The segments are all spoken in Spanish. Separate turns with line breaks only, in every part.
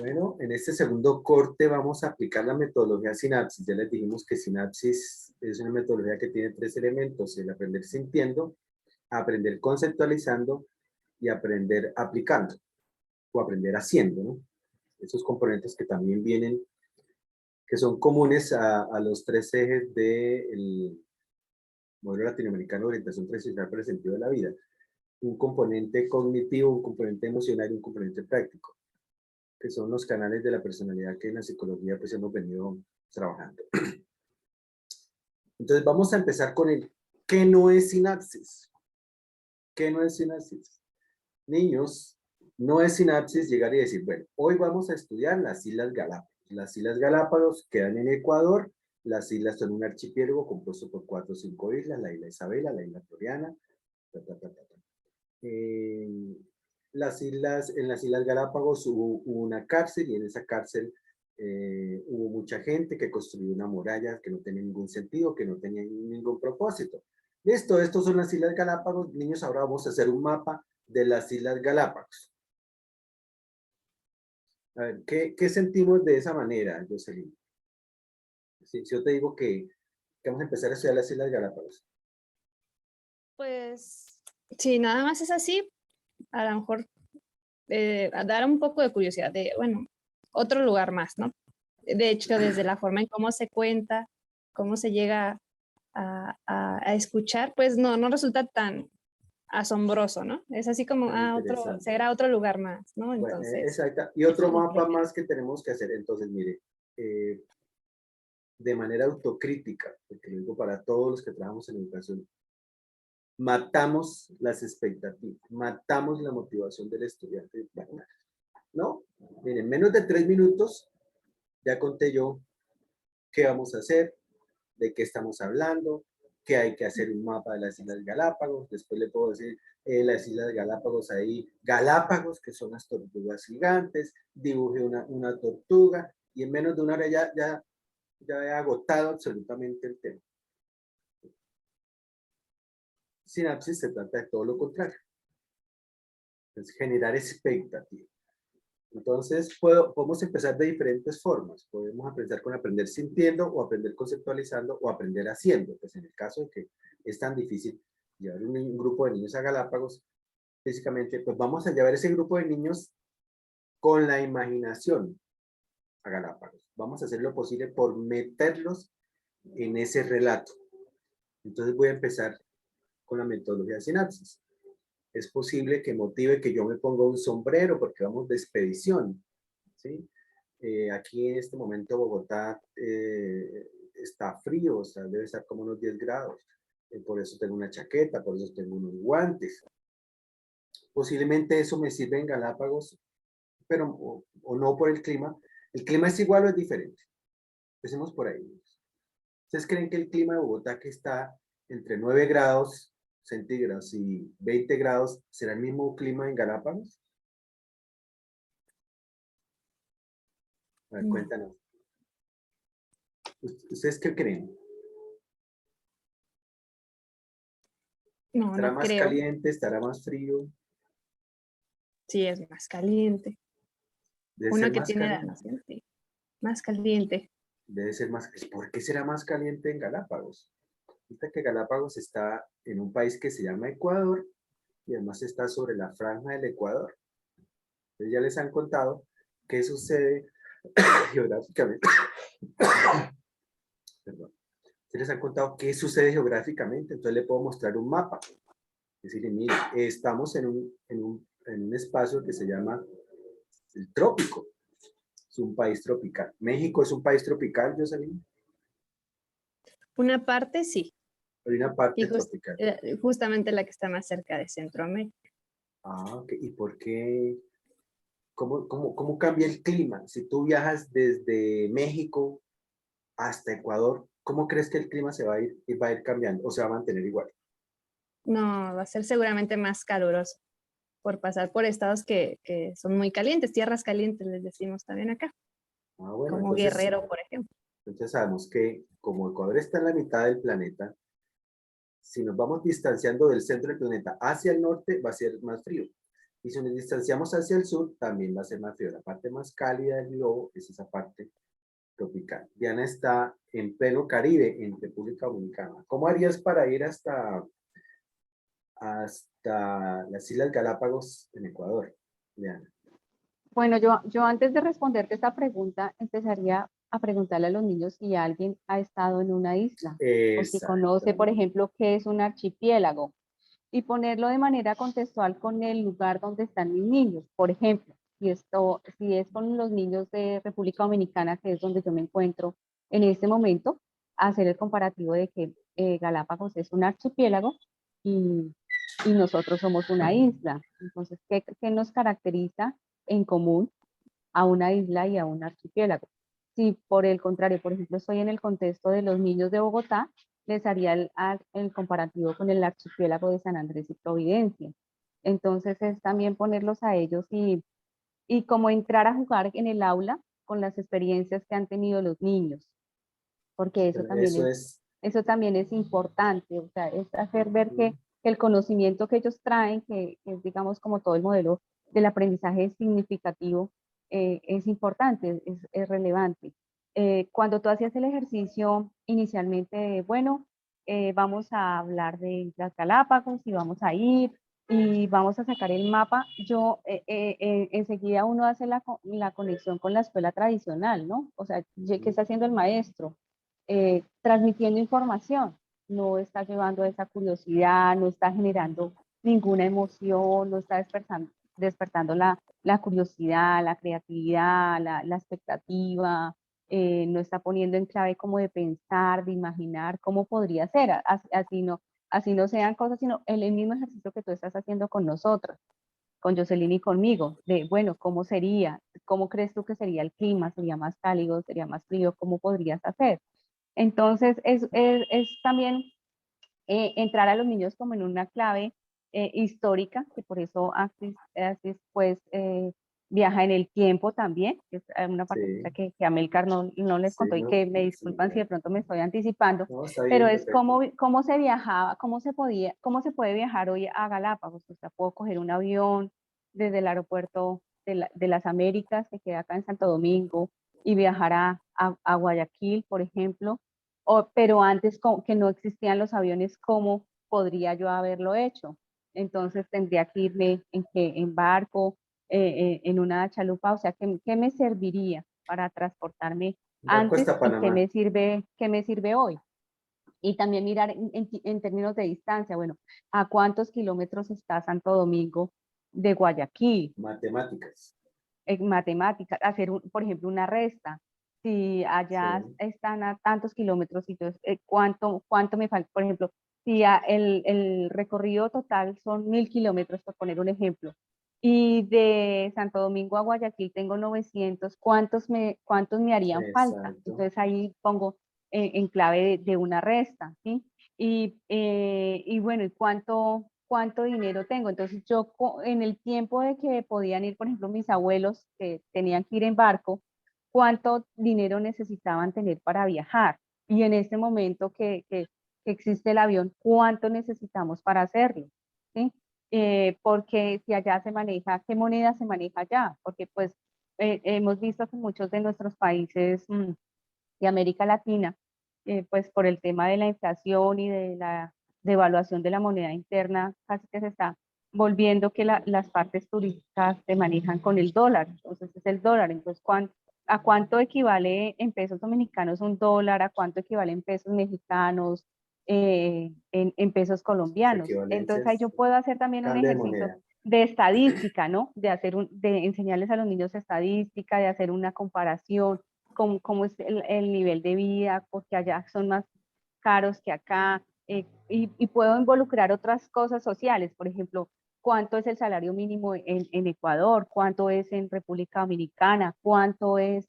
Bueno, en este segundo corte vamos a aplicar la metodología Sinapsis. Ya les dijimos que Sinapsis es una metodología que tiene 3 elementos: el aprender sintiendo, aprender conceptualizando y aprender aplicando o aprender haciendo, ¿no? Esos componentes que también vienen, que son comunes a los 3 ejes del modelo latinoamericano de orientación transicional para el sentido de la vida. Un componente cognitivo, un componente emocional y un componente práctico, que son los canales de la personalidad que en la psicología pues hemos venido trabajando. Entonces vamos a empezar con el ¿qué no es sinapsis? ¿Qué no es sinapsis? Niños, no es sinapsis llegar y decir, bueno, hoy vamos a estudiar las Islas Galápagos. Las Islas Galápagos quedan en Ecuador. Las islas son un archipiélago compuesto por 4 o 5 islas: la isla Isabela, la isla Floriana, ta, ta, ta, ta, ta. En las Islas Galápagos hubo una cárcel, y en esa cárcel hubo mucha gente que construyó una muralla que no tenía ningún sentido, que no tenía ningún propósito. Listo, estos son las Islas Galápagos. Niños, ahora vamos a hacer un mapa de las Islas Galápagos. A ver, ¿qué sentimos de esa manera, Jocelyn? Si yo te digo que vamos a empezar a estudiar las Islas Galápagos.
Pues, si nada más es así, a lo mejor a dar un poco de curiosidad de, bueno, otro lugar más, ¿no? De hecho, desde la forma en cómo se cuenta, cómo se llega a escuchar, pues no resulta tan asombroso, ¿no? Es así como, será otro lugar más, ¿no?
Bueno,
Entonces,
exacto. Y otro mapa más que tenemos que hacer. Entonces, mire, de manera autocrítica, porque lo digo para todos los que trabajamos en educación, matamos las expectativas, matamos la motivación del estudiante. ¿No? Miren, menos de 3 minutos ya conté yo qué vamos a hacer, de qué estamos hablando, que hay que hacer un mapa de las Islas Galápagos. Después le puedo decir, las Islas Galápagos, ahí Galápagos, que son las tortugas gigantes, dibujé una tortuga, y en menos de una hora ya he agotado absolutamente el tema. Sinapsis se trata de todo lo contrario. Es generar expectativa. Entonces, podemos empezar de diferentes formas. Podemos empezar con aprender sintiendo, o aprender conceptualizando, o aprender haciendo. Pues en el caso de que es tan difícil llevar un grupo de niños a Galápagos, físicamente, pues vamos a llevar ese grupo de niños con la imaginación a Galápagos. Vamos a hacer lo posible por meterlos en ese relato. Entonces voy a empezar con la metodología de sinapsis. Es posible que motive que yo me ponga un sombrero porque vamos de expedición, ¿sí? Aquí en este momento Bogotá está frío, o sea, debe estar como unos 10 grados. Por eso tengo una chaqueta, por eso tengo unos guantes. Posiblemente eso me sirve en Galápagos, pero o no por el clima. ¿El clima es igual o es diferente? Empecemos por ahí. ¿Ustedes creen que el clima de Bogotá, que está entre 9 grados centígrados y 20 grados, será el mismo clima en Galápagos? A ver, cuéntanos. ¿Ustedes qué creen?
No,
¿Estará
no
más
creo.
caliente? ¿Estará más frío?
Sí, es más caliente.
Debe
Uno
ser
que
más
tiene la
caliente.
noción, sí, más caliente.
Debe ser más. ¿Por qué será más caliente en Galápagos? Fíjate que Galápagos está en un país que se llama Ecuador, y además está sobre la franja del Ecuador. Entonces ya les han contado qué sucede geográficamente. Perdón. Se les han contado qué sucede geográficamente. Entonces le puedo mostrar un mapa. Es decir, mire, estamos en un espacio que se llama el trópico. Es un país tropical. ¿México es un país tropical, Jocelyn?
Una parte sí,
Hay una parte
y
tropical.
justamente la que está más cerca de Centroamérica.
Ah, ok. ¿Y por qué? ¿Cómo cambia el clima? Si tú viajas desde México hasta Ecuador, ¿cómo crees que el clima va a ir cambiando o se va a mantener igual?
No, va a ser seguramente más caluroso por pasar por estados que son muy calientes, tierras calientes les decimos también acá,
Ah, bueno,
como Guerrero, por ejemplo.
entonces sabemos que como Ecuador está en la mitad del planeta, si nos vamos distanciando del centro del planeta hacia el norte, va a ser más frío. Y si nos distanciamos hacia el sur, también va a ser más frío. La parte más cálida del globo es esa parte tropical. Diana está en pleno Caribe, en República Dominicana. ¿Cómo harías para ir hasta las Islas Galápagos en Ecuador, Diana?
Bueno, yo antes de responderte esta pregunta, empezaría a preguntarle a los niños si alguien ha estado en una isla o si conoce, por
Exactamente.
ejemplo, qué es un archipiélago y ponerlo de manera contextual con el lugar donde están mis niños. Por ejemplo, si es con los niños de República Dominicana, que es donde yo me encuentro en este momento, hacer el comparativo de que Galápagos es un archipiélago y, y nosotros somos una isla. Entonces, ¿qué nos caracteriza en común a una isla y a un archipiélago? Si por el contrario, por ejemplo, estoy en el contexto de los niños de Bogotá, les haría el comparativo con el archipiélago de San Andrés y Providencia. Entonces es también ponerlos a ellos y como entrar a jugar en el aula con las experiencias que han tenido los niños, porque
Pero eso es,
eso también es importante, o sea, es hacer ver
ujú,
que el conocimiento que ellos traen, que es digamos como todo el modelo del aprendizaje significativo, es importante, es relevante. Cuando tú hacías el ejercicio inicialmente de, bueno, vamos a hablar de las Galápagos y vamos a ir y vamos a sacar el mapa, enseguida uno hace la conexión con la escuela tradicional, ¿no? O sea, ¿qué está haciendo el maestro? Transmitiendo información, no está llevando esa curiosidad, no está generando ninguna emoción, no está despertando la curiosidad, la creatividad, la expectativa, no está poniendo en clave como de pensar, de imaginar cómo podría ser, así no sean cosas, sino el mismo ejercicio que tú estás haciendo con nosotros, con Jocelyn y conmigo, de, bueno, ¿cómo sería? ¿Cómo crees tú que sería el clima? ¿Sería más cálido? ¿Sería más frío? ¿Cómo podrías hacer? Entonces, es también entrar a los niños como en una clave histórica, que por eso Axis pues, viaja en el tiempo también, que es una parte
sí,
que Amélcar no les
sí,
contó y
no,
que me
sí,
disculpan si de pronto me estoy anticipando,
no, está
pero
bien,
es
perfecto.
cómo se viajaba, cómo se puede viajar hoy a Galápagos. O sea, puedo coger un avión desde el aeropuerto de las Américas, que queda acá en Santo Domingo, y viajar a Guayaquil, por ejemplo, pero antes que no existían los aviones, ¿cómo podría yo haberlo hecho? Entonces tendría que irme en barco, en una chalupa, o sea, ¿qué me serviría para transportarme
Barco
antes
hasta
y
Panamá.
qué me sirve hoy? Y también mirar en términos de distancia, bueno, ¿a cuántos kilómetros está Santo Domingo de Guayaquil?
Matemáticas.
En matemáticas, hacer, por ejemplo, una resta. Si
Sí,
allá están a tantos kilómetros, y entonces, ¿cuánto me falta? Por ejemplo, si el recorrido total son 1000 kilómetros, por poner un ejemplo, y de Santo Domingo a Guayaquil tengo 900, cuántos me harían falta?
exacto.
Entonces ahí pongo en clave de una resta, ¿sí? Y bueno, ¿y cuánto dinero tengo? Entonces yo en el tiempo de que podían ir, por ejemplo, mis abuelos que tenían que ir en barco, ¿cuánto dinero necesitaban tener para viajar? Y en este momento que existe el avión, ¿cuánto necesitamos para hacerlo? ¿Sí? Porque si allá se maneja, ¿qué moneda se maneja allá? Porque pues hemos visto que muchos de nuestros países de América Latina, pues por el tema de la inflación y de la devaluación de la moneda interna, casi que se está volviendo que las partes turísticas se manejan con el dólar, entonces es el dólar, entonces ¿a cuánto equivale en pesos dominicanos un dólar? ¿A cuánto equivale en pesos mexicanos? En pesos
Las
colombianos. Entonces ahí
equivalencias,
yo puedo hacer también un
cambio de
ejercicio
moneda.
de estadística, ¿no? De enseñarles a los niños estadística, de hacer una comparación, cómo es el nivel de vida, porque allá son más caros que acá, y puedo involucrar otras cosas sociales, por ejemplo, cuánto es el salario mínimo en Ecuador, cuánto es en República Dominicana, cuánto es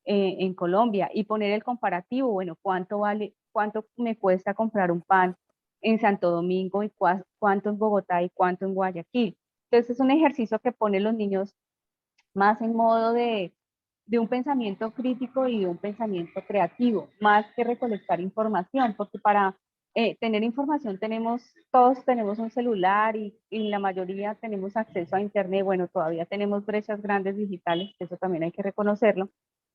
en Colombia, y poner el comparativo, bueno, cuánto me cuesta comprar un pan en Santo Domingo y cuánto en Bogotá y cuánto en Guayaquil. Entonces es un ejercicio que pone los niños más en modo de un pensamiento crítico y de un pensamiento creativo, más que recolectar información, porque tener información, todos tenemos un celular y la mayoría tenemos acceso a internet. Bueno, todavía tenemos brechas grandes digitales, eso también hay que reconocerlo,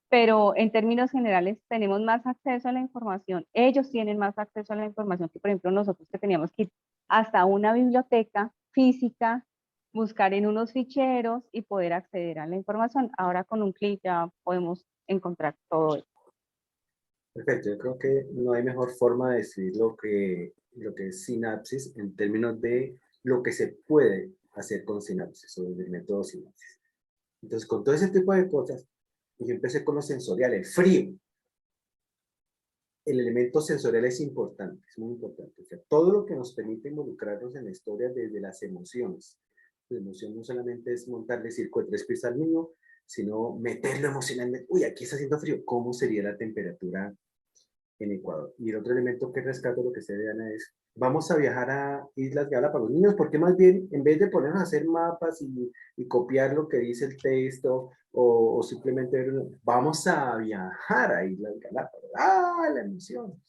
pero en términos generales tenemos más acceso a la información. Ellos tienen más acceso a la información que, por ejemplo, nosotros, que teníamos que ir hasta una biblioteca física, buscar en unos ficheros y poder acceder a la información. Ahora con un clic ya podemos encontrar todo eso.
Perfecto, yo creo que no hay mejor forma de decir lo que es sinapsis en términos de lo que se puede hacer con sinapsis o el método sinapsis. Entonces, con todo ese tipo de cosas, yo empecé con lo sensorial, el frío. El elemento sensorial es importante, es muy importante. O sea, todo lo que nos permite involucrarnos en la historia desde las emociones. La emoción no solamente es montarle circo de tres pies al niño, sino meterlo emocionalmente. Uy, aquí está haciendo frío. ¿Cómo sería la temperatura en Ecuador? Y el otro elemento que rescato, lo que se ve, Ana, es, vamos a viajar a Islas Galápagos. Niños, ¿por qué más bien, en vez de ponernos a hacer mapas y copiar lo que dice el texto, o simplemente vamos a viajar a Islas Galápagos? ¡Ah, la emoción!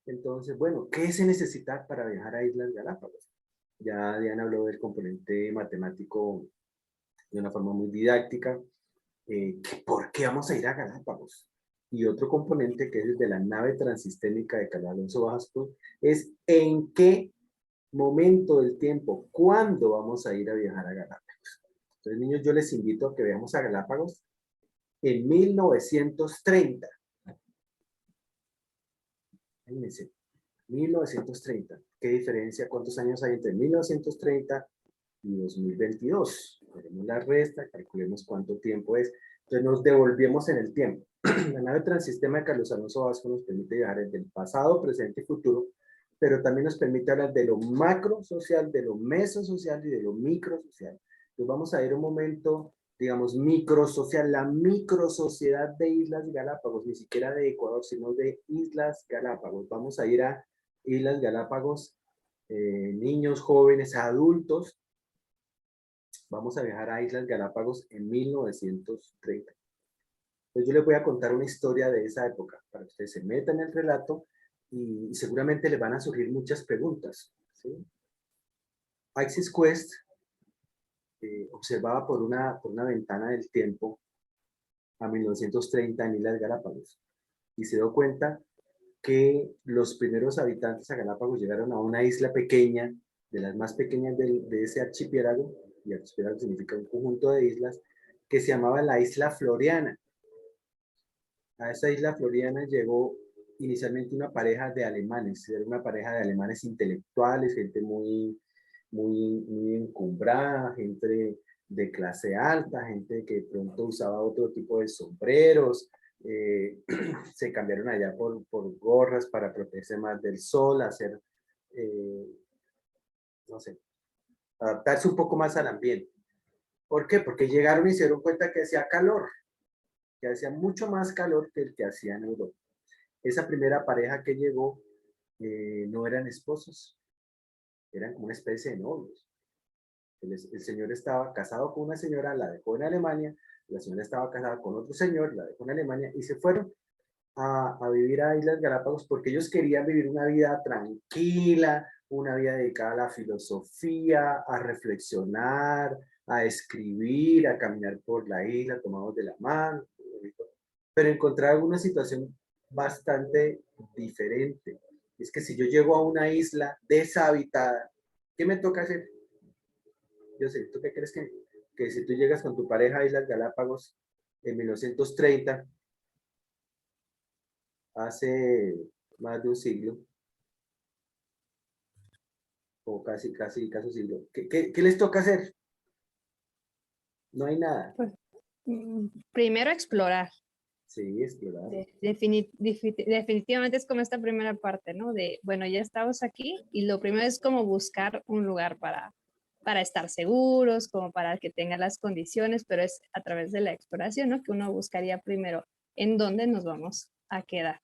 Entonces, bueno, ¿qué se necesita para viajar a Islas Galápagos? Ya Diana habló del componente matemático de una forma muy didáctica. ¿Por qué vamos a ir a Galápagos? Y otro componente que es el de la nave transistémica de Carlos Alonso Bajas Cruz es en qué momento del tiempo, cuándo vamos a ir a viajar a Galápagos. Entonces, niños, yo les invito a que veamos a Galápagos en 1930. Imagínense, 1930. ¿Qué diferencia? ¿Cuántos años hay entre 1930 y 2022? Haremos la resta, calculemos cuánto tiempo es. Entonces nos devolvemos en el tiempo. La nave Transistema de Carlos Alonso Vasco nos permite viajar desde el pasado, presente y futuro, pero también nos permite hablar de lo macro social, de lo mesosocial y de lo microsocial. Entonces vamos a ir un momento, digamos, microsocial, la microsociedad de Islas Galápagos, ni siquiera de Ecuador, sino de Islas Galápagos. Vamos a ir a Islas Galápagos, niños, jóvenes, adultos. Vamos a viajar a Islas Galápagos en 1930. Entonces yo les voy a contar una historia de esa época, para que ustedes se metan en el relato y seguramente les van a surgir muchas preguntas, ¿sí? Isis Quest observaba por una ventana del tiempo a 1930 en Islas Galápagos y se dio cuenta que los primeros habitantes a Galápagos llegaron a una isla pequeña, de las más pequeñas de ese archipiélago, y archipiélago significa un conjunto de islas, que se llamaba la Isla Floriana. A esa isla Floriana llegó inicialmente una pareja de alemanes, era una pareja de alemanes intelectuales, gente muy encumbrada, gente de clase alta, gente que pronto usaba otro tipo de sombreros, se cambiaron allá por gorras para protegerse más del sol, hacer, no sé, adaptarse un poco más al ambiente. ¿Por qué? Porque llegaron y se dieron cuenta que hacía calor, que hacía mucho más calor que el que hacía en Europa. Esa primera pareja que llegó no eran esposos, eran como una especie de novios. El señor estaba casado con una señora, la dejó en Alemania, la señora estaba casada con otro señor, la dejó en Alemania y se fueron a vivir a Islas Galápagos porque ellos querían vivir una vida tranquila, una vida dedicada a la filosofía, a reflexionar, a escribir, a caminar por la isla tomados de la mano, pero encontraron una situación bastante diferente. Es que si yo llego a una isla deshabitada, ¿qué me toca hacer? Yo sé, ¿tú qué crees que si tú llegas con tu pareja a Islas Galápagos en 1930, hace más de un siglo, o casi siglo, ¿qué les toca hacer? No hay nada.
Pues, primero explorar.
Sí, explorar.
Definitivamente es como esta primera parte, ¿no? De, bueno, ya estamos aquí y lo primero es como buscar un lugar para estar seguros, como para que tengan las condiciones, pero es a través de la exploración, ¿no? Que uno buscaría primero en dónde nos vamos a quedar.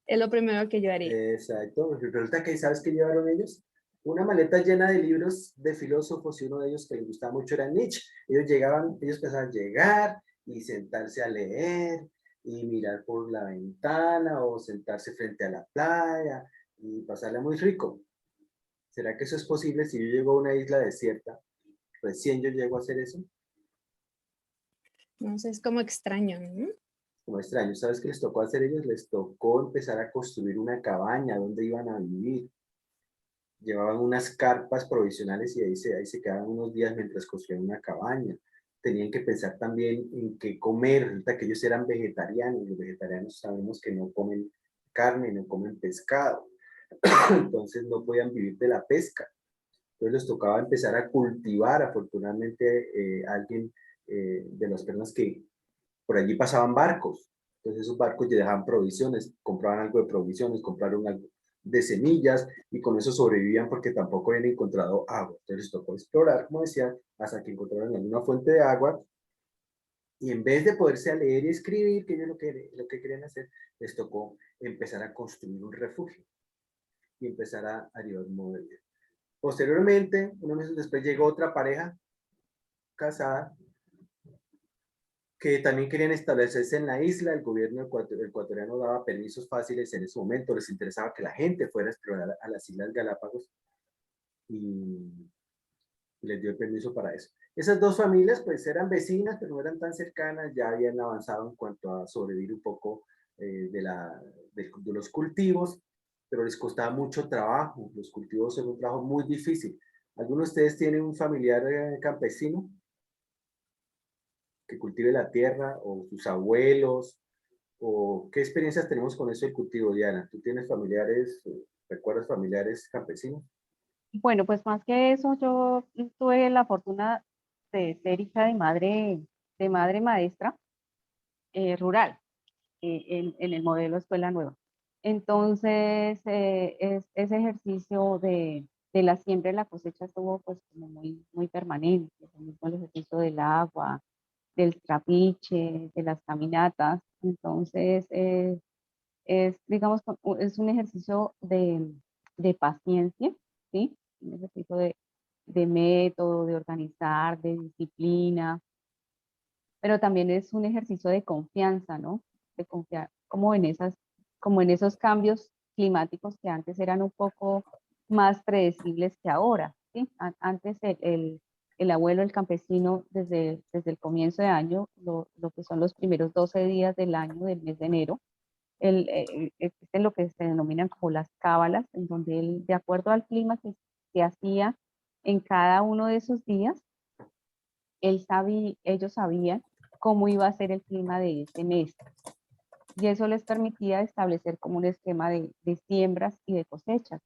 Es lo primero que yo haría.
Exacto. Resulta que, ¿sabes qué llevaron ellos? Una maleta llena de libros de filósofos y uno de ellos que les gustaba mucho era Nietzsche. Ellos pensaban llegar y sentarse a leer y mirar por la ventana o sentarse frente a la playa y pasarla muy rico. ¿Será que eso es posible si yo llego a una isla desierta? Recién yo llego a hacer eso.
No sé, es como extraño, ¿no?
Como extraño, ¿sabes qué les tocó hacer ellos? Les tocó empezar a construir una cabaña donde iban a vivir. Llevaban unas carpas provisionales y ahí se quedaban unos días mientras construían una cabaña. Tenían que pensar también en qué comer, resulta que ellos eran vegetarianos, los vegetarianos sabemos que no comen carne, no comen pescado, entonces no podían vivir de la pesca. Entonces les tocaba empezar a cultivar, afortunadamente alguien de las personas que por allí pasaban barcos, entonces esos barcos ya dejaban provisiones, compraban algo de provisiones, compraron algo de semillas y con eso sobrevivían porque tampoco habían encontrado agua. Entonces les tocó explorar, como decía, hasta que encontraron alguna fuente de agua y en vez de poderse a leer y escribir, que ellos lo que querían hacer, les tocó empezar a construir un refugio y empezar a llevar un modo de vida. Posteriormente, unos meses después, llegó otra pareja casada que también querían establecerse en la isla. El gobierno ecuatoriano daba permisos fáciles en ese momento, les interesaba que la gente fuera a explorar a las Islas Galápagos y les dio el permiso para eso. Esas dos familias pues eran vecinas, pero no eran tan cercanas, ya habían avanzado en cuanto a sobrevivir un poco de los cultivos, pero les costaba mucho trabajo, los cultivos son un trabajo muy difícil. ¿Alguno de ustedes tiene un familiar campesino que cultive la tierra o sus abuelos? ¿O qué experiencias tenemos con eso del cultivo, Diana? ¿Tú tienes familiares, recuerdas familiares campesinos?
Bueno, pues más que eso, yo tuve la fortuna de ser hija de madre maestra rural en el modelo Escuela Nueva. Entonces, ese ejercicio de la siembra y la cosecha estuvo pues como muy, muy permanente, el mismo el ejercicio del agua, del trapiche, de las caminatas. Entonces, digamos, es un ejercicio de paciencia, ¿sí? Un ejercicio de método, de organizar, de disciplina, pero también es un ejercicio de confianza, ¿no? De confiar como en esos cambios climáticos que antes eran un poco más predecibles que ahora, ¿sí? Antes el abuelo, el campesino, desde el comienzo de año, lo que son los primeros 12 días del año, del mes de enero, existen lo que se denominan como las cábalas, en donde él, de acuerdo al clima que hacía en cada uno de esos días, ellos sabían cómo iba a ser el clima de ese mes. Y eso les permitía establecer como un esquema de siembras y de cosechas.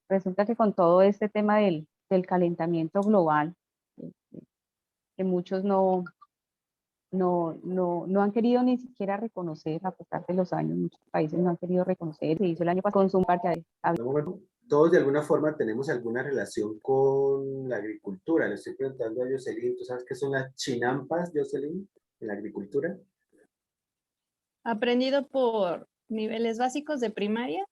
Resulta que con todo este tema del calentamiento global, que muchos no han querido ni siquiera reconocer, a pesar de los años, muchos países no han querido reconocer, se hizo el año pasado con su parque.
Bueno, todos de alguna forma tenemos alguna relación con la agricultura. Le estoy preguntando a Jocelyn, ¿tú sabes qué son las chinampas, Jocelyn, en la agricultura?
Aprendido por niveles básicos de primaria,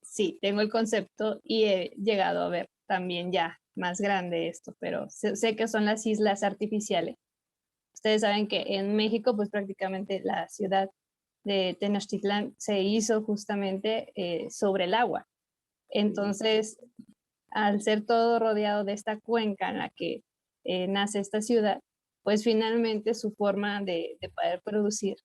sí, tengo el concepto y he llegado a ver también ya más grande esto, pero sé que son las islas artificiales. Ustedes saben que en México, pues prácticamente la ciudad de Tenochtitlán se hizo justamente sobre el agua. Entonces, al ser todo rodeado de esta cuenca en la que nace esta ciudad, pues finalmente su forma de poder producir,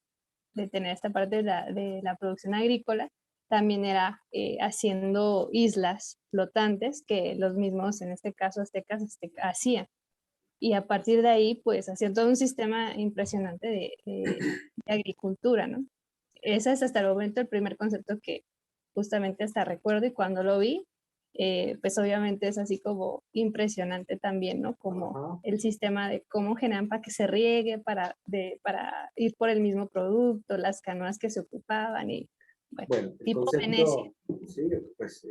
de tener esta parte de la producción agrícola, también era haciendo islas flotantes que los mismos, en este caso aztecas, hacían. Y a partir de ahí, pues, hacían todo un sistema impresionante de agricultura, ¿no? Ese es hasta el momento el primer concepto que justamente hasta recuerdo y cuando lo vi, pues obviamente es así como impresionante también, ¿no? Como
Ajá.
el sistema de cómo generan para que se riegue, para ir por el mismo producto, las canoas que se ocupaban y, bueno,
Bueno, el
tipo Venecia.
concepto, sí, pues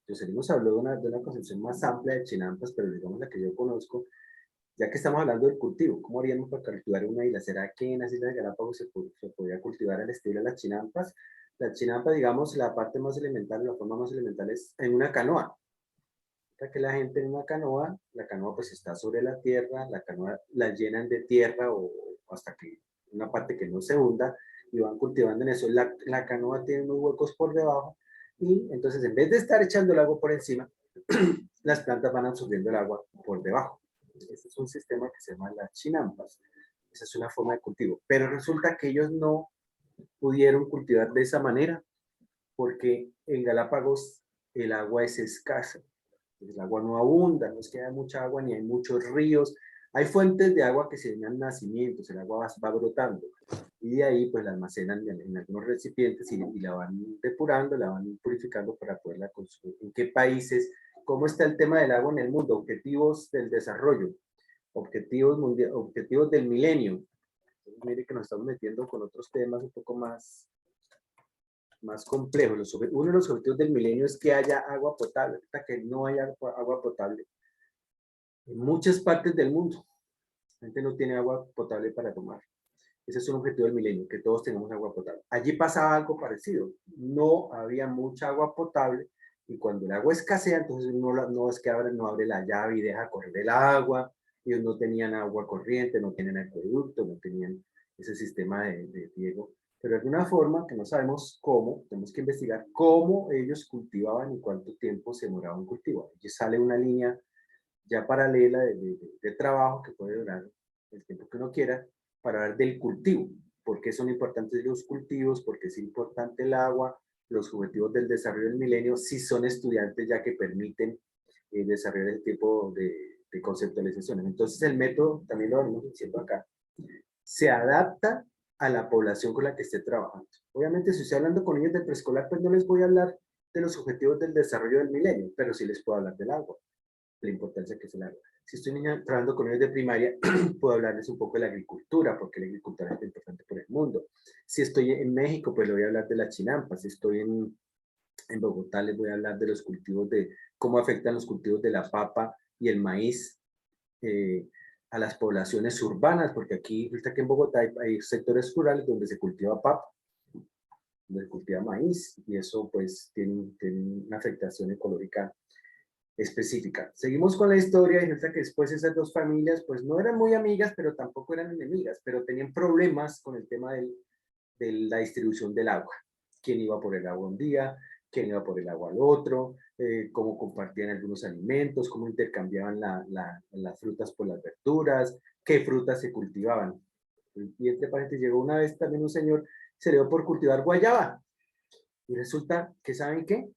Jocelyn nos habló de una concepción más amplia de chinampas, pero digamos la que yo conozco, ya que estamos hablando del cultivo, ¿cómo haríamos para cultivar una isla? ¿Será que en las Islas Galápagos se podría cultivar al estilo de las chinampas? La chinampa, digamos, la parte más elemental, la forma más elemental es en una canoa. Que la gente en una canoa, la canoa pues está sobre la tierra, la canoa la llenan de tierra o hasta que una parte que no se hunda y van cultivando en eso. La canoa tiene unos huecos por debajo Y entonces, en vez de estar echando el agua por encima, las plantas van absorbiendo el agua por debajo. Este es un sistema que se llama las chinampas. Esa es una forma de cultivo. Pero resulta que ellos no pudieron cultivar de esa manera porque en Galápagos el agua es escasa. El agua no abunda, no es que haya mucha agua ni hay muchos ríos. Hay fuentes de agua que se llaman nacimientos, el agua va brotando y de ahí pues la almacenan en algunos recipientes y la van depurando, la van purificando para poderla consumir. ¿En qué países? ¿Cómo está el tema del agua en el mundo? Objetivos del desarrollo, objetivos, objetivos del milenio. Entonces, mire que nos estamos metiendo con otros temas un poco más complejos. Uno de los objetivos del milenio es que haya agua potable, hasta que no haya agua potable en muchas partes del mundo. La gente no tiene agua potable para tomar. Ese es un objetivo del milenio, que todos tengamos agua potable. Allí pasaba algo parecido. No había mucha agua potable y cuando el agua escasea, entonces no es que no abre la llave y deja correr el agua. Ellos no tenían agua corriente, no tenían acueducto, no tenían ese sistema de riego. Pero de alguna forma, que no sabemos cómo, tenemos que investigar cómo ellos cultivaban y cuánto tiempo se demoraba en cultivar. Allí sale una línea ya paralela de trabajo que puede durar el tiempo que uno quiera para hablar del cultivo. ¿Por qué son importantes los cultivos? ¿Por qué es importante el agua? Los objetivos del desarrollo del milenio sí son estudiantes ya que permiten desarrollar el tipo de conceptualizaciones. Entonces el método, también lo venimos diciendo acá, se adapta a la población con la que esté trabajando. Obviamente si estoy hablando con niños de preescolar, pues no les voy a hablar de los objetivos del desarrollo del milenio, pero sí les puedo hablar del agua, la importancia que es el agua. Si estoy trabajando con ellos de primaria, puedo hablarles un poco de la agricultura, porque la agricultura es importante por el mundo. Si estoy en México, pues le voy a hablar de la chinampa. Si estoy en Bogotá, les voy a hablar de los cultivos, de cómo afectan los cultivos de la papa y el maíz a las poblaciones urbanas, porque aquí, ahorita que en Bogotá hay sectores rurales donde se cultiva papa, donde se cultiva maíz, y eso pues tiene una afectación ecológica específica. Seguimos con la historia y resulta que después esas dos familias pues no eran muy amigas, pero tampoco eran enemigas, pero tenían problemas con el tema de la distribución del agua. ¿Quién iba por el agua un día? ¿Quién iba por el agua al otro? Cómo compartían algunos alimentos, cómo intercambiaban las frutas por las verduras, qué frutas se cultivaban. Y entre paréntesis llegó una vez también un señor, se le dio por cultivar guayaba. Y resulta que, ¿saben qué?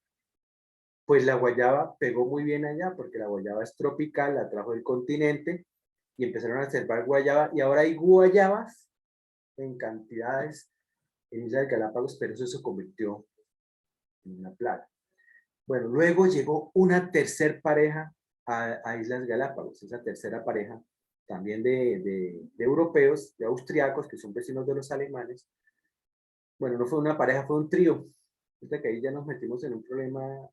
Pues la guayaba pegó muy bien allá, porque la guayaba es tropical, la trajo del continente, y empezaron a observar guayaba, y ahora hay guayabas en cantidades en Islas Galápagos, pero eso se convirtió en una plaga. Bueno, luego llegó una tercer pareja a Islas Galápagos, esa tercera pareja, también de europeos, de austriacos, que son vecinos de los alemanes. Bueno, no fue una pareja, fue un trío. Resulta que ahí ya nos metimos en un problema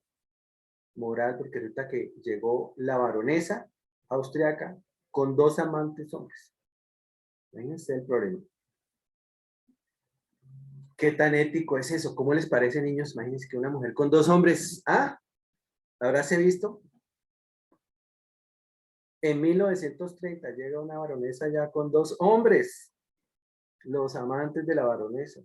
moral, porque resulta que llegó la baronesa austriaca con dos amantes hombres. Imagínense el problema. ¿Qué tan ético es eso? ¿Cómo les parece, niños? Imagínense que una mujer con dos hombres, ¿ah? ¿Habráse visto? En 1930 llega una baronesa ya con dos hombres, los amantes de la baronesa.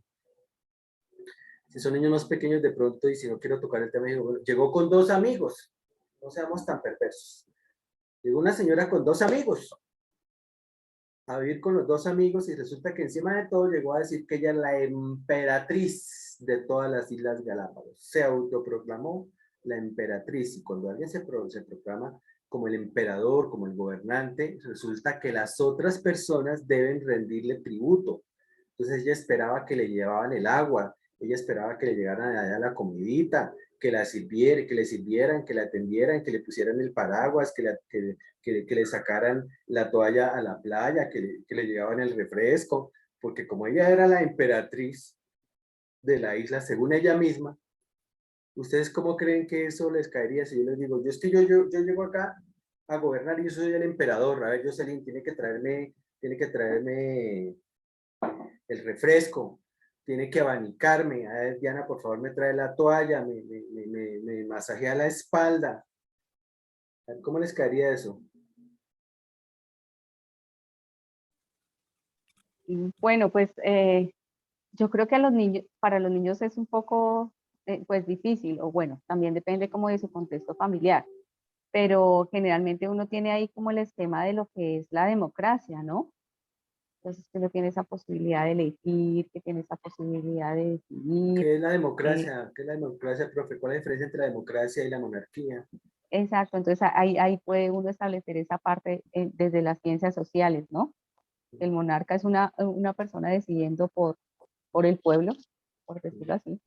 Si son niños más pequeños de pronto, y si no quiero tocar el tema, llegó con dos amigos, no seamos tan perversos. Llegó una señora con dos amigos, a vivir con los dos amigos, y resulta que encima de todo llegó a decir que ella es la emperatriz de todas las Islas Galápagos. Se autoproclamó la emperatriz, y cuando alguien se proclama como el emperador, como el gobernante, resulta que las otras personas deben rendirle tributo. Entonces ella esperaba que le llevaban el agua, ella esperaba que le llegaran allá la comidita, que la sirviera, que le sirvieran, que la atendieran, que le pusieran el paraguas, que le sacaran la toalla a la playa, que le llevaban el refresco, porque como ella era la emperatriz de la isla, según ella misma, ¿ustedes cómo creen que eso les caería si yo les digo, yo llego acá a gobernar y yo soy el emperador? A ver, Jocelyn, tiene que traerme el refresco, tiene que abanicarme. A ver, Diana, por favor, me trae la toalla, me masajea la espalda. A ver, ¿cómo les caería eso?
Bueno, pues yo creo que a los niños, para los niños es un poco pues difícil, o bueno, también depende como de su contexto familiar, pero generalmente uno tiene ahí como el esquema de lo que es la democracia, ¿no? Entonces que uno tiene esa posibilidad de elegir, que tiene esa posibilidad de decidir.
¿Qué es la
eh,
democracia? ¿Qué es la democracia, profe? ¿Cuál es la diferencia entre la democracia y la monarquía?
exacto, entonces ahí puede uno establecer esa parte desde las ciencias sociales, ¿no? El monarca es una persona decidiendo por el pueblo, por decirlo así,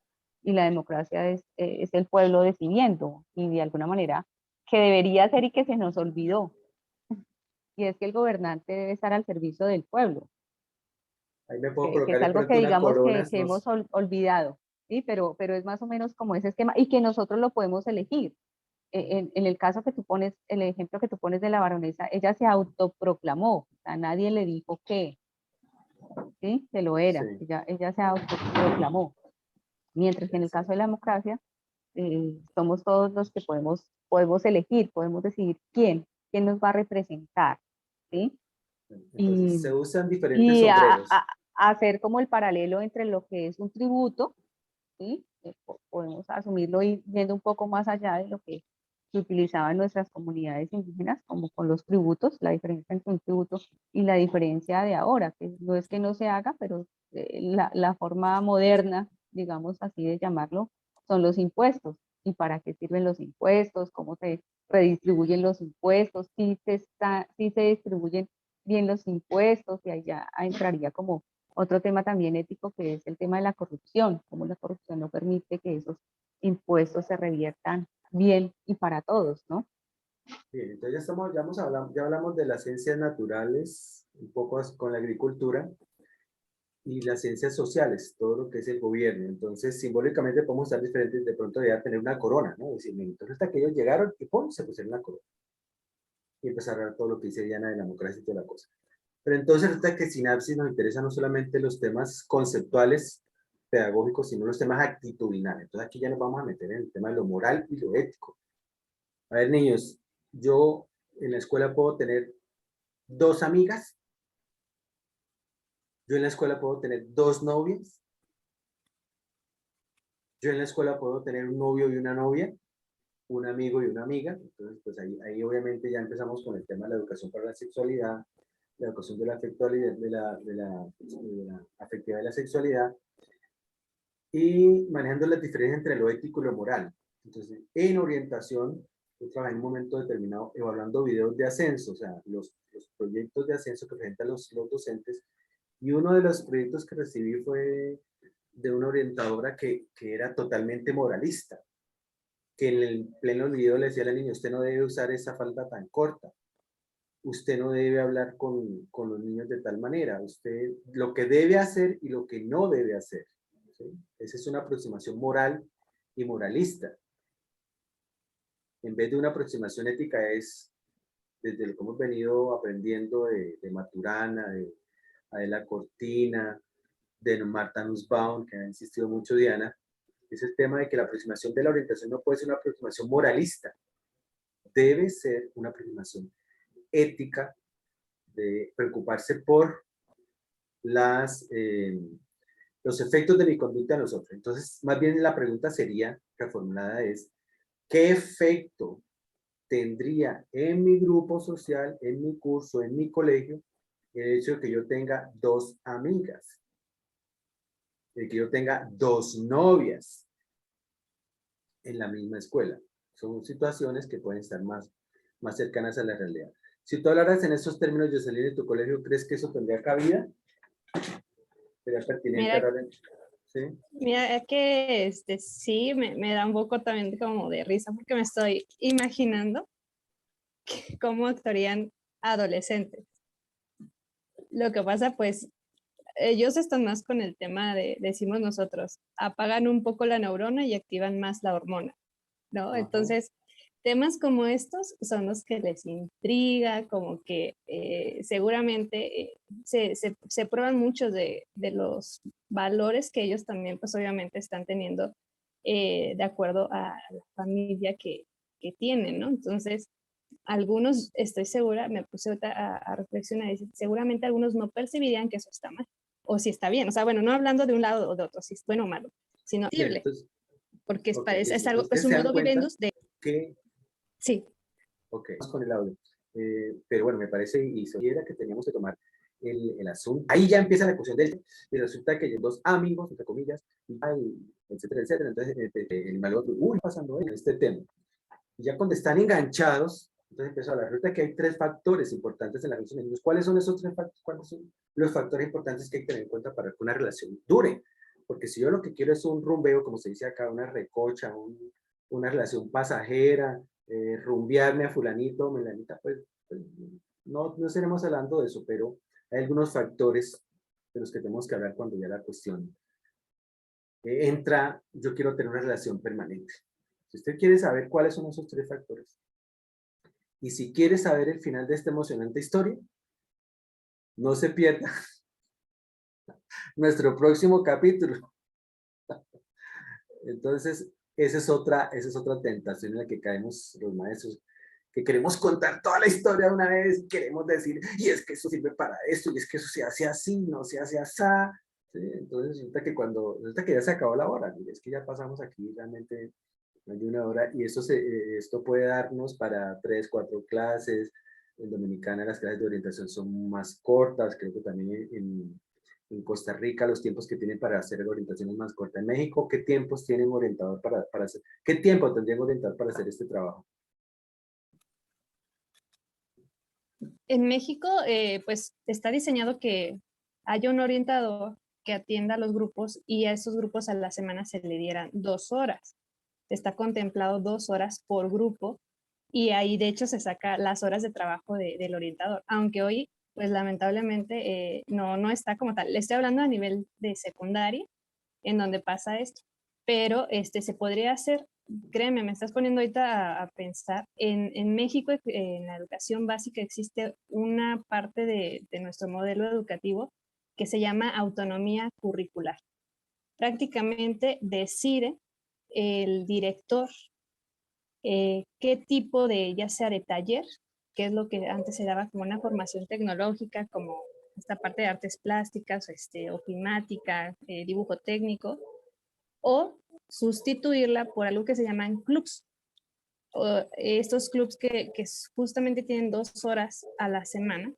y la democracia es el pueblo decidiendo, y de alguna manera que debería ser y que se nos olvidó, y es que el gobernante debe estar al servicio del pueblo,
Ahí me puedo
que es
colocar de
algo que
pronto una
digamos
corona.
que hemos olvidado, ¿sí? Pero es más o menos como ese esquema, y que nosotros lo podemos elegir. En el caso que tú pones, el ejemplo que tú pones de la baronesa, ella se autoproclamó, o sea, nadie le dijo ¿sí? Que lo era,
Sí.
ella se autoproclamó. Mientras que en el caso de la democracia, somos todos los que podemos elegir, podemos decidir quién nos va a representar, ¿sí?
Entonces se
Y,
usan diferentes
y
sombreros.
hacer como el paralelo entre lo que es un tributo, ¿sí? Podemos asumirlo y viendo un poco más allá de lo que se utilizaba en nuestras comunidades indígenas, como con los tributos, la diferencia entre un tributo y la diferencia de ahora, que no es que no se haga, pero la forma moderna, digamos así de llamarlo, son los impuestos. ¿Y para qué sirven los impuestos? ¿Cómo se redistribuyen los impuestos? Si se distribuyen bien los impuestos, y ahí ya entraría como otro tema también ético, que es el tema de la corrupción, cómo la corrupción no permite que esos impuestos se reviertan bien y para todos, ¿no?
Bien, entonces ya hablamos de las ciencias naturales, un poco con la agricultura, y las ciencias sociales, todo lo que es el gobierno. Entonces, simbólicamente podemos estar diferentes, de pronto ya tener una corona, ¿no? Es decir, entonces hasta que ellos llegaron y ¡pum! Se pusieron una corona. Y empezar a ver todo lo que dice Diana de la democracia y toda la cosa. Pero entonces resulta que Sinapsis nos interesa no solamente los temas conceptuales, pedagógicos, sino los temas actitudinales. Entonces aquí ya nos vamos a meter en el tema de lo moral y lo ético. A ver, niños, yo en la escuela puedo tener dos amigas, yo en la escuela puedo tener dos novias, yo en la escuela puedo tener un novio y una novia, un amigo y una amiga. Entonces, pues ahí obviamente ya empezamos con el tema de la educación para la sexualidad, la educación de la afectividad, de la afectividad y la sexualidad, y manejando las diferencias entre lo ético y lo moral. Entonces, en orientación, yo trabajé en un momento determinado evaluando videos de ascenso, o sea, los proyectos de ascenso que presentan los docentes, y uno de los proyectos que recibí fue de una orientadora que era totalmente moralista, que en el pleno video le decía a la niña: usted no debe usar esa falda tan corta, usted no debe hablar con los niños de tal manera, usted lo que debe hacer y lo que no debe hacer. ¿Sí? Esa es una aproximación moral y moralista. En vez de una aproximación ética, es desde lo que hemos venido aprendiendo de Maturana, de Adela Cortina, de Martha Nussbaum, que ha insistido mucho Diana, es el tema de que la aproximación de la orientación no puede ser una aproximación moralista, debe ser una aproximación ética, de preocuparse por los efectos de mi conducta en los otros. Entonces, más bien la pregunta sería, reformulada es: ¿qué efecto tendría en mi grupo social, en mi curso, en mi colegio, el hecho de que yo tenga dos amigas, de que yo tenga dos novias en la misma escuela? Son situaciones que pueden estar más cercanas a la realidad. Si tú hablaras en estos términos, Jocelyn, de tu colegio, ¿crees que eso tendría cabida? ¿Sería pertinente
Mira,
hablar en... ¿Sí?
mira, es que sí me da un poco también como de risa porque me estoy imaginando cómo actuarían adolescentes. Lo que pasa, pues, ellos están más con el tema de, decimos nosotros, apagan un poco la neurona y activan más la hormona, ¿no?
Ajá.
Entonces, temas como estos son los que les intriga, como que seguramente se prueban muchos de los valores que ellos también, pues obviamente están teniendo de acuerdo a la familia que tienen, ¿no? Entonces, algunos, estoy segura, me puse a reflexionar, y seguramente algunos no percibirían que eso está mal, o si está bien, o sea, bueno, no hablando de un lado o de otro, si es bueno o malo, sino
Bien,
posible. porque
Ok,
es
listo.
algo, es
Ustedes
un
se dan
modo
cuenta
vivendus de,
que,
sí,
ok, vamos con el audio. Pero bueno, me parece, y se era que teníamos que tomar el asunto. Ahí ya empieza la cuestión del, y resulta que hay dos amigos, entre comillas, y, ay, etcétera, etcétera. Entonces, el malo, uy, pasando en este tema. Y ya cuando están enganchados, entonces empezó a hablar. Resulta que hay tres factores importantes en la relación de niños. ¿Cuáles son esos tres factores? ¿Cuáles son los factores importantes que hay que tener en cuenta para que una relación dure? Porque si yo lo que quiero es un rumbeo, como se dice acá, una recocha, una relación pasajera, rumbearme a fulanito, melanita, pues no, no estaremos hablando de eso, pero hay algunos factores de los que tenemos que hablar cuando ya la cuestión entra, yo quiero tener una relación permanente. Si usted quiere saber cuáles son esos tres factores, y si quiere saber el final de esta emocionante historia, no se pierda nuestro próximo capítulo. Entonces, esa es otra tentación en la que caemos los maestros, que queremos contar toda la historia de una vez, queremos decir, y es que eso sirve para esto, y es que eso se hace así, no se hace así. ¿Sí? Entonces, resulta que ya se acabó la hora, y es que ya pasamos aquí realmente más de una hora, y esto puede darnos para 3, 4 clases. En Dominicana las clases de orientación son más cortas, creo que también en Costa Rica los tiempos que tienen para hacer orientación es más corta. En México, ¿qué tiempos tienen un orientador para hacer? ¿Qué tiempo tendrían un orientador para hacer este trabajo?
en México, pues está diseñado que haya un orientador que atienda a los grupos y a esos grupos a la semana se le dieran 2 horas. Está contemplado 2 horas por grupo y ahí de hecho se saca las horas de trabajo del orientador, aunque hoy pues lamentablemente no está como tal. Le estoy hablando a nivel de secundaria en donde pasa esto, pero se podría hacer, créeme, me estás poniendo ahorita a pensar, en México en la educación básica existe una parte de nuestro modelo educativo que se llama autonomía curricular. Prácticamente decide el director qué tipo de, ya sea de taller, que es lo que antes se daba como una formación tecnológica, como esta parte de artes plásticas, ofimática, dibujo técnico, o sustituirla por algo que se llaman clubs. Estos clubs que justamente tienen 2 horas a la semana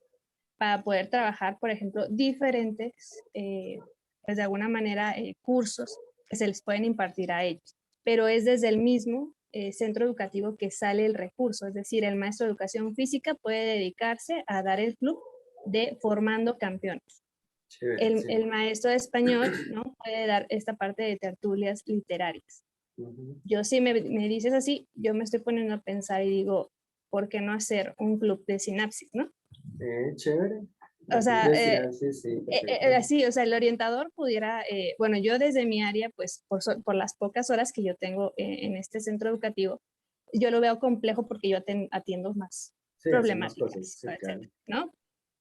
para poder trabajar, por ejemplo, diferentes, pues de alguna manera, cursos que se les pueden impartir a ellos. Pero es desde el mismo centro educativo que sale el recurso, es decir, el maestro de educación física puede dedicarse a dar el club de formando campeones.
Chévere, sí.
El maestro de español, ¿no? Puede dar esta parte de tertulias literarias. Yo si me dices así, yo me estoy poniendo a pensar y digo, ¿por qué no hacer un club de sinapsis, no?
Chévere.
O sea,
Sí, sí, perfecto.
así, o sea, el orientador pudiera, bueno, yo desde mi área, pues por las pocas horas que yo tengo en este centro educativo, yo lo veo complejo porque yo atiendo más
Sí, hacen más cosas,
problemáticas,
sí, claro.
etcétera, ¿no?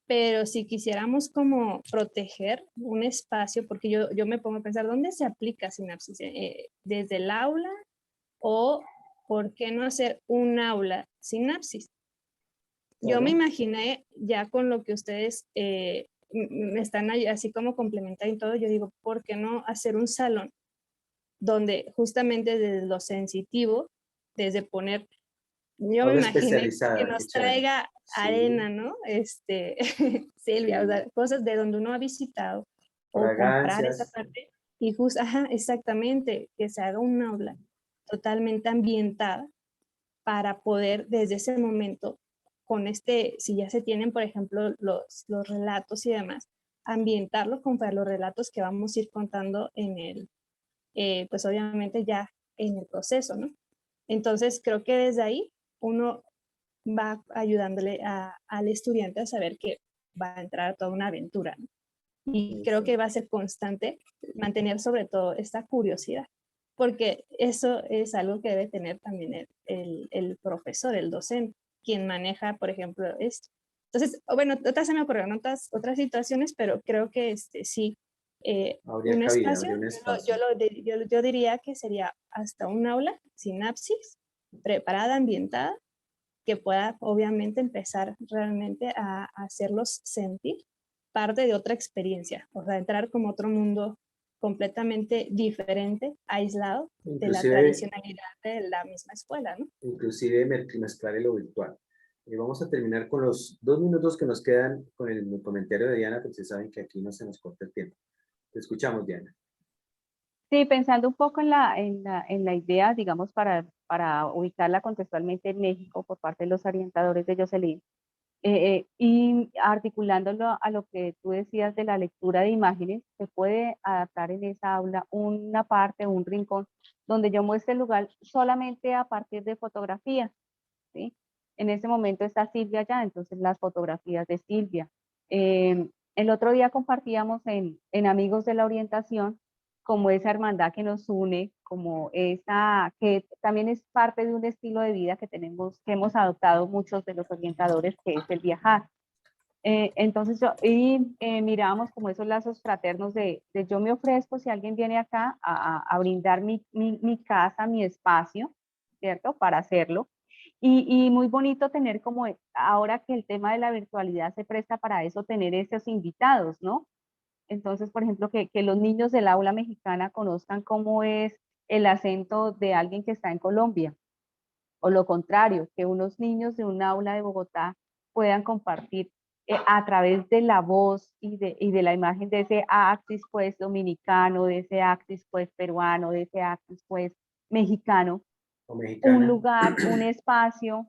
Pero si quisiéramos como proteger un espacio, porque yo me pongo a pensar, ¿dónde se aplica sinapsis? ¿Desde el aula o por qué no hacer un aula sinapsis? Yo me
Claro.
imaginé ya con lo que ustedes me están así como complementando y todo, yo digo, ¿por qué no hacer un salón donde justamente desde lo sensitivo, desde poner, yo me
Aula
imaginé que
especializada, qué
nos
chévere.
traiga
Sí,
arena, ¿no? Silvia, o
sí.
sea, cosas de donde uno ha visitado o comprar esa
Fragancias.
parte y justo, ajá, exactamente, que se haga un aula totalmente ambientada para poder desde ese momento, con si ya se tienen, por ejemplo, los relatos y demás, ambientarlo contra los relatos que vamos a ir contando pues obviamente ya en el proceso, ¿no? Entonces creo que desde ahí uno va ayudándole al estudiante a saber que va a entrar a toda una aventura, ¿no? Y creo que va a ser constante mantener sobre todo esta curiosidad, porque eso es algo que debe tener también el profesor, el docente, quien maneja, por ejemplo, esto. Entonces, bueno, otras se me ocurrieron otras situaciones, pero creo que sí,
Habría
un
cabida,
espacio,
habría un espacio.
yo diría que sería hasta un aula, sinapsis, preparada, ambientada, que pueda obviamente empezar realmente a hacerlos sentir parte de otra experiencia, o sea, entrar como otro mundo completamente diferente, aislado de la
Inclusive,
tradicionalidad de la misma escuela, ¿no?
inclusive mezclar en lo virtual. Y vamos a terminar con los 2 minutos que nos quedan con el comentario de Diana, porque saben que aquí no se nos corta el tiempo. Te escuchamos, Diana.
Sí, pensando un poco en la idea, digamos, para ubicarla contextualmente en México por parte de los orientadores de Jocelyn, y articulándolo a lo que tú decías de la lectura de imágenes, se puede adaptar en esa aula una parte, un rincón, donde yo muestre el lugar solamente a partir de fotografías, ¿sí? En ese momento está Silvia allá, entonces las fotografías de Silvia. El otro día compartíamos en Amigos de la Orientación como esa hermandad que nos une, como esa, que también es parte de un estilo de vida que tenemos, que hemos adoptado muchos de los orientadores, que es el viajar. Entonces mirábamos como esos lazos fraternos de yo me ofrezco si alguien viene acá a brindar mi casa, mi espacio, ¿cierto? Para hacerlo. Y muy bonito tener como, ahora que el tema de la virtualidad se presta para eso, tener esos invitados, ¿no? Entonces, por ejemplo, que los niños del aula mexicana conozcan cómo es el acento de alguien que está en Colombia, o lo contrario, que unos niños de un aula de Bogotá puedan compartir a través de la voz y de la imagen de ese actis pues dominicano, de ese actis pues peruano, de ese actis pues mexicano,
O
un
mexicana.
lugar, un espacio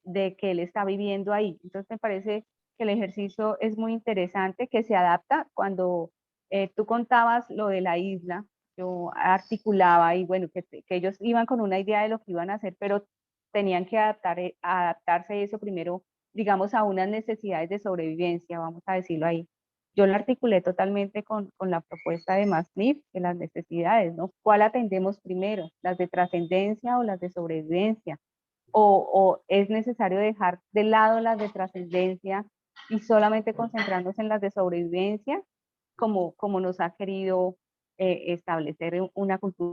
de que él está viviendo ahí. Entonces me parece que el ejercicio es muy interesante, que se adapta cuando tú contabas lo de la isla, yo articulaba y bueno, que ellos iban con una idea de lo que iban a hacer, pero tenían que adaptarse eso primero, digamos, a unas necesidades de sobrevivencia, vamos a decirlo ahí. Yo la articulé totalmente con la propuesta de Masnif, de las necesidades, ¿no? ¿Cuál atendemos primero? ¿Las de trascendencia o las de sobrevivencia? O es necesario dejar de lado las de trascendencia y solamente concentrarnos en las de sobrevivencia, como nos ha querido establecer una cultura